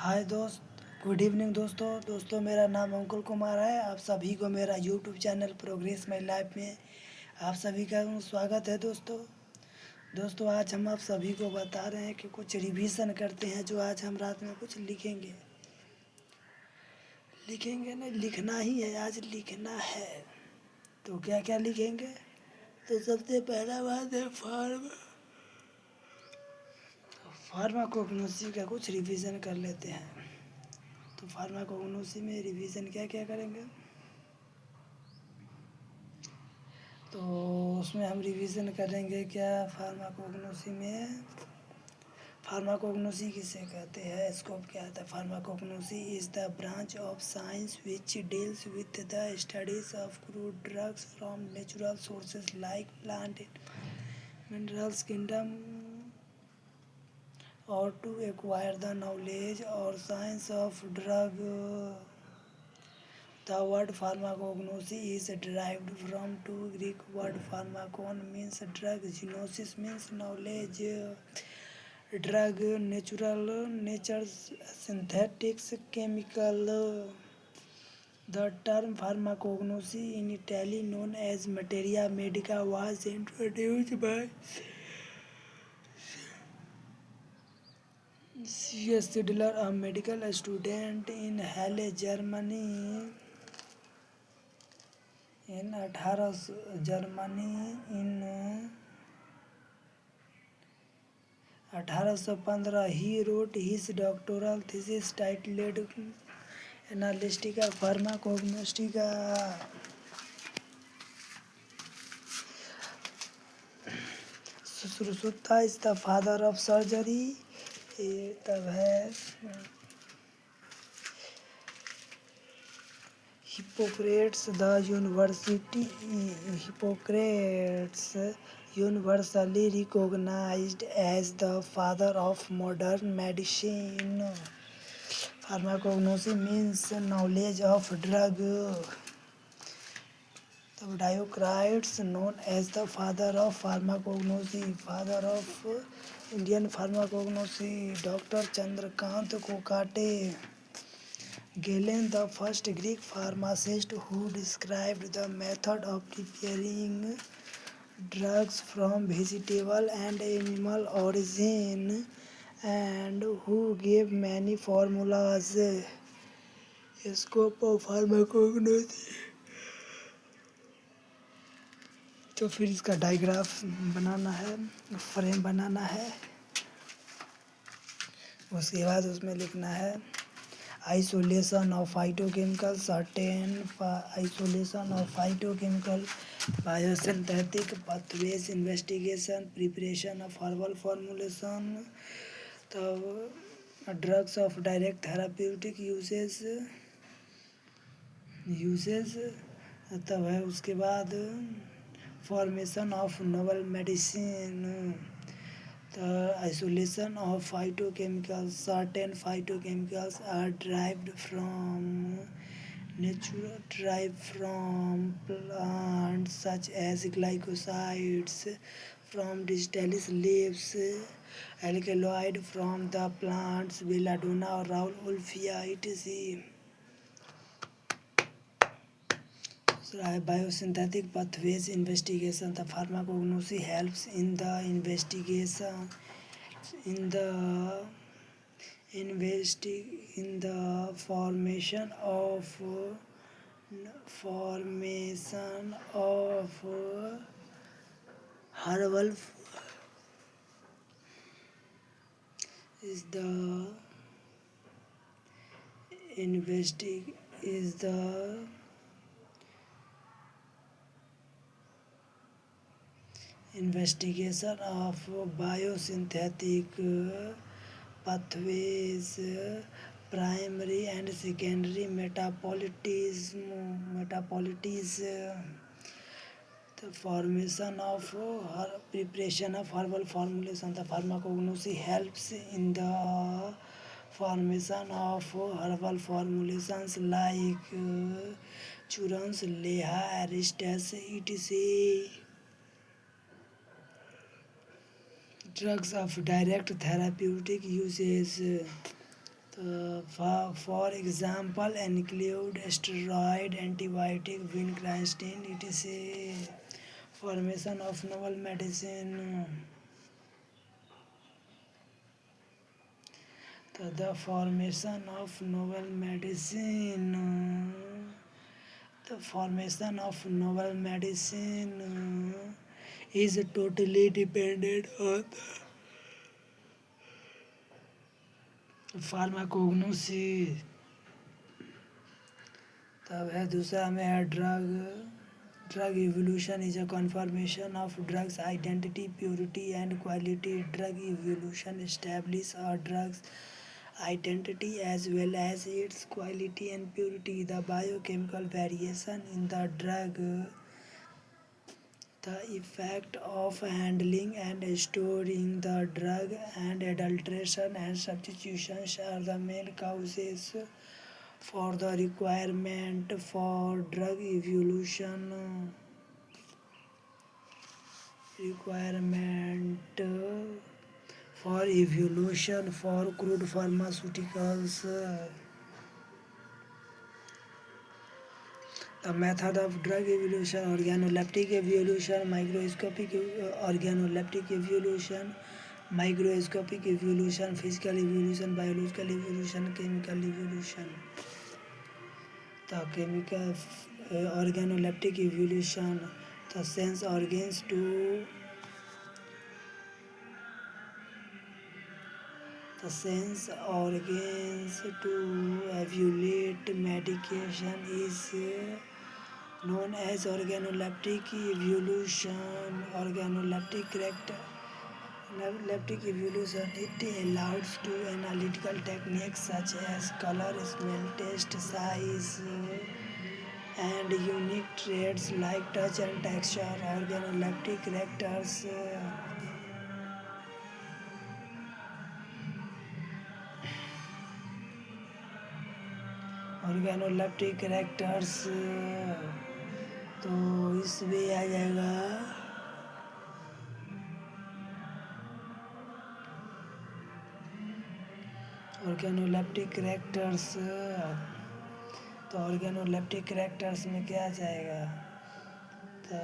हाय दोस्त। Good evening दोस्तों मेरा नाम अंकुल कुमार है। आप सभी को मेरा YouTube channel progress my life में आप सभी का स्वागत है दोस्तों आज हम आप सभी को बता रहे हैं कि कुछ रिवीजन करते हैं जो आज हम रात में कुछ लिखेंगे। लिखेंगे नहीं, लिखना ही है, आज लिखना है। तो क्या क्या लिखेंगे? तो सबसे पहला बात है फार्माकोग्नोसी का कुछ रिवीजन कर लेते हैं। तो फार्माकोग्नोसी में रिवीजन क्या क्या करेंगे? तो उसमें हम रिवीजन करेंगे क्या फार्माकोग्नोसी में। फार्माकोग्नोसी किसे कहते हैं, स्कोप क्या आता है? Pharmacognosy is the branch of science which deals with the studies of crude drugs from natural sources like plant minerals kingdom or to acquire the knowledge or science of drug. The word pharmacognosy is derived from two Greek word pharmakon means drug, gnosis means knowledge, drug, natural, nature's synthetics, chemical. The term pharmacognosy in Italy known as materia medica was introduced by C.S. Sidler, a medical student in Halle, Germany, in 1815. He wrote his doctoral thesis titled Analytica Pharmacognostica. Sushruta is the father of surgery. ये तब है Hippocrates universally recognized as the father of modern medicine. Pharmacognosy means knowledge of drug. The Democritus, known as the father of pharmacognosy, father of Indian pharmacognosy, Dr. Chandrakant Kokate. Galen, the first Greek pharmacist who described the method of preparing drugs from vegetable and animal origin and who gave many formulas. Scope of pharmacognosy. तो फिर इसका digraph बनाना है, frame बनाना है। उसके बाद उसमें लिखना है isolation of phytochemical, certain isolation of phytochemical, biosynthetic pathways, investigation, preparation of herbal formulation, तब drugs of direct therapeutic uses, तब है उसके बाद formation of novel medicine. The isolation of phytochemicals. Certain phytochemicals are derived from plants such as glycosides from digitalis leaves, alkaloid from the plants belladonna or Rauwolfia etc. Biosynthetic pathways investigation. The pharmacognosy helps in the investigation in the formation of herbal is the investigation of biosynthetic pathways, primary and secondary metabolites, the formation of preparation of herbal formulation. The pharmacognosy helps in the formation of herbal formulations like churans, leha, aristas, etc. Drugs of direct therapeutic uses. तो For example, include steroid, antibiotic, vincristine, etc. Formation of novel medicine. The formation of novel medicine. The formation of novel medicine is totally dependent on the pharmacognosy. तब है दूसरा में है drug evolution is a confirmation of drugs identity purity and quality. Drug evolution establish a drug's identity as well as its quality and purity. The biochemical variation in the drug, the effect of handling and storing the drug, and adulteration and substitutions are the main causes for the requirement for drug evolution. Requirement for evolution for crude pharmaceuticals. The method of drug evolution: organoleptic evolution, microscopic organoleptic evolution, microscopic evolution, physical evolution, biological evolution, chemical evolution. The chemical organoleptic evolution, the sense organs to evaluate medication is known as organoleptic evolution. Organoleptic evolution, it allows to analytical techniques such as color, smell, taste, size, and unique traits like touch and texture. Organoleptic characters. Organoleptic characters, तो इसमें आ जाएगा organoleptic characters. तो organoleptic characters में क्या आ जाएगा? तो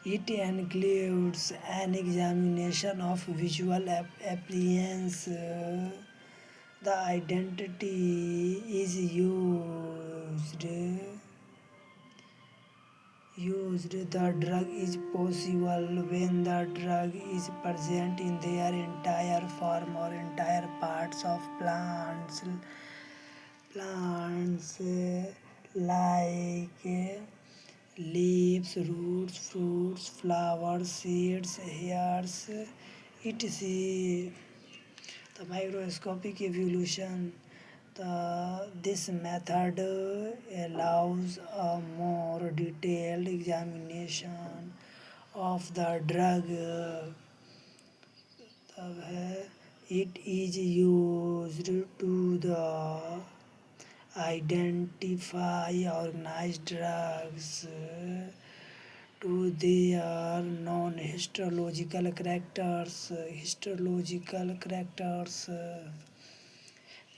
it includes an examination of visual appearance. The identity is used. The drug is possible when the drug is present in their entire form or entire parts of plants like leaves, roots, fruits, flowers, seeds, hairs, etc. The microscopic evolution. This method allows a more detailed examination of the drug. It is used to identify organized drugs to their non-histological characters.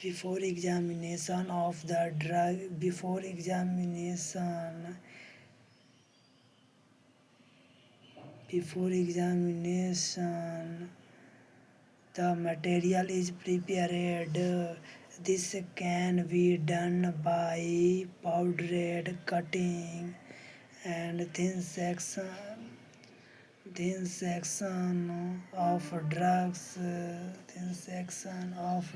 Before examination of the drug, the material is prepared. This can be done by powdered cutting and thin section of drugs. Thin section of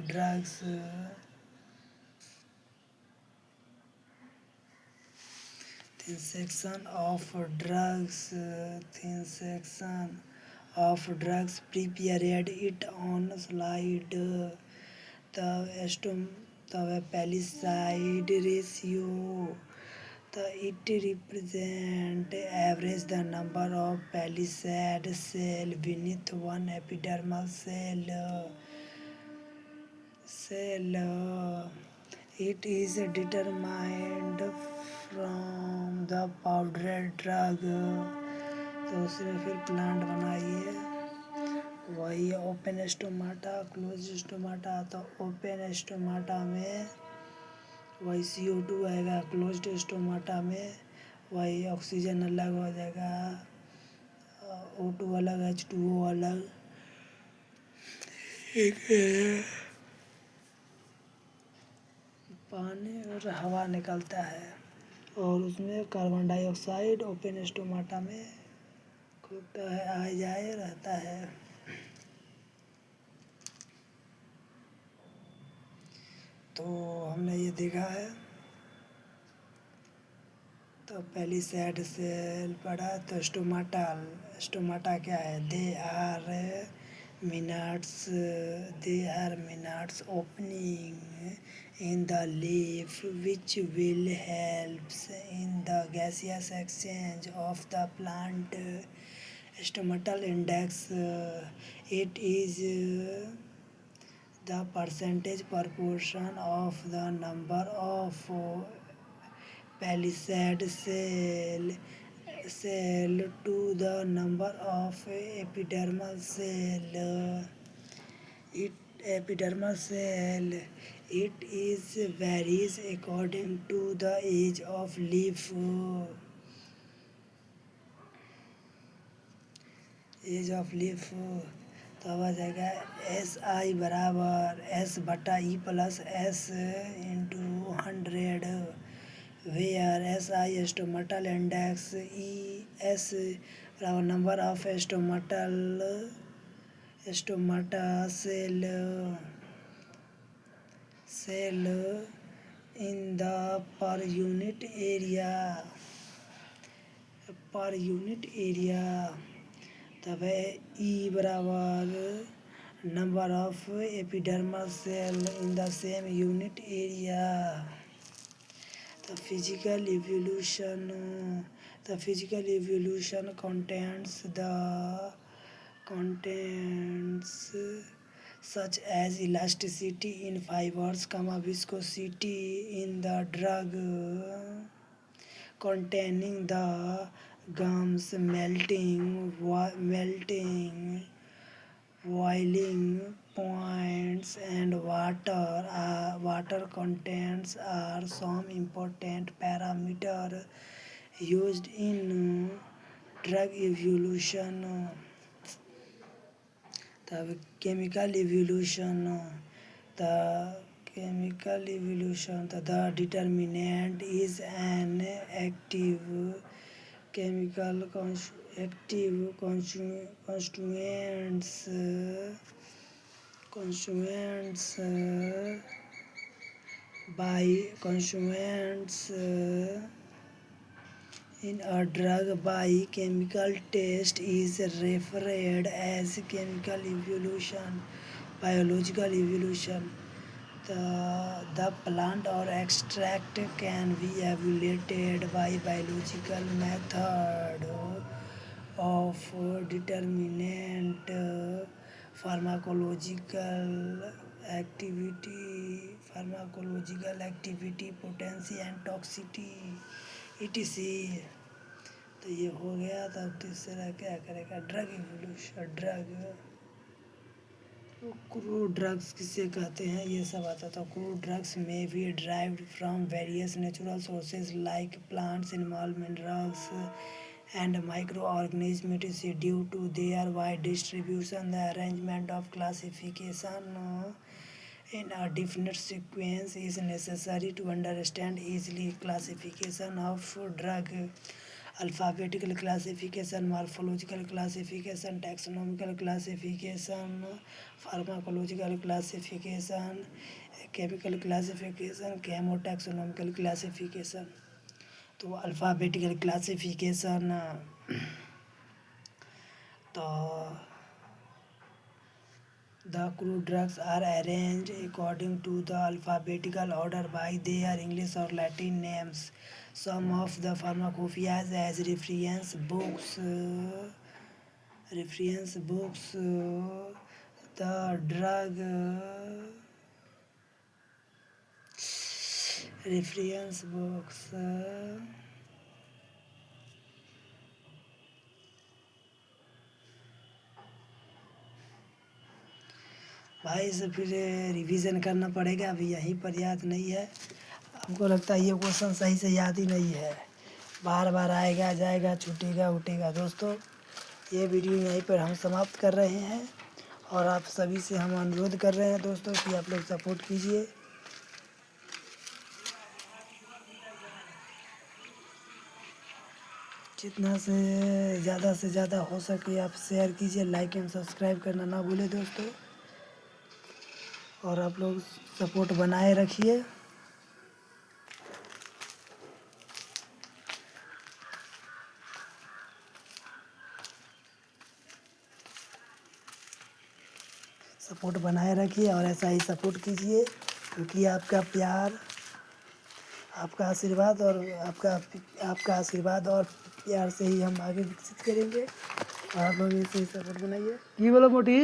drugs prepared it on slide. The palisade ratio. It represents average the number of palisade cell beneath one epidermal cell. It is determined from the powdered drug. तो उसमें फिर plant बनाइए. वही open stomata, close stomata. तो open stomata में वही CO2 आएगा, closed stomata में वही ऑक्सीजन अलग हो जाएगा, O2 अलग, H2O अलग। एक पानी और हवा निकलता है और उसमें कार्बन डाइऑक्साइड ओपन स्टोमाटा में होता है, आए जाए रहता है। तो हमने ये देखा है। तो पहली साइड सेल पढ़ा। तो स्टोमाटा क्या है? Minutes they are minutes opening in the leaf which will helps in the gaseous exchange of the plant. Stomatal index, it is the percentage proportion of the number of palisade cell to the number of epidermal cell. Epidermal cell, it is varies according to the age of leaf. Age of leaf. तो अब आ जाएगा SI बराबर S/E+S/100, where SI stomatal index, ES बराबर number of stomata cell in the per unit area. तब है E बराबर number of epidermal cell in the same unit area. The physical evolution contains such as elasticity in fibers, viscosity in the drug containing the gums, melting, boiling points, and water contents are some important parameters used in drug evolution. The chemical evolution, the determinant is an active chemical constituents in a drug by chemical test is referred as chemical evolution. Biological evolution, the plant or extract can be evaluated by biological method of determinant pharmacological activity, potency and toxicity, etc. तो ये हो गया। तब तीसरा क्या करेगा? Drug evolution. Crude drugs किसे कहते हैं ये सब आता था। क्रूड ड्रग्स में B derived from various natural sources like plants, animal, minerals and microorganisms. It is due to their wide distribution, the arrangement of classification in a definite sequence is necessary to understand easily. Classification of drug: alphabetical classification, morphological classification, taxonomical classification, pharmacological classification, chemical classification, chemotaxonomical classification. तो alphabetical classification, तो the crude drugs are arranged according to the alphabetical order by their English or Latin names. Some of the pharmacopoeias as reference books, the drug reference books. भाई से फिर revision करना पड़ेगा, अभी यहीं पर याद नहीं है। हमको लगता है ये क्वेश्चन सही से याद ही नहीं है, बार बार आएगा जाएगा छूटेगा उठेगा। दोस्तों ये वीडियो यहीं पर हम समाप्त कर रहे हैं और आप सभी से हम अनुरोध कर रहे हैं दोस्तों कि आप लोग सपोर्ट कीजिए। जितना से ज़्यादा हो सके आप शेयर कीजिए, लाइक एंड सब्सक्राइब करना ना भूलें दोस्तों, और आप लोग सपोर्ट बनाए रखिए। सपोर्ट बनाए रखिए और ऐसा ही सपोर्ट कीजिए, क्योंकि आपका प्यार, आपका आशीर्वाद और आपका आशीर्वाद और प्यार से ही हम आगे विकसित करेंगे। और आप लोग ऐसे ही सपोर्ट बनाइए। की बोलो मोटी।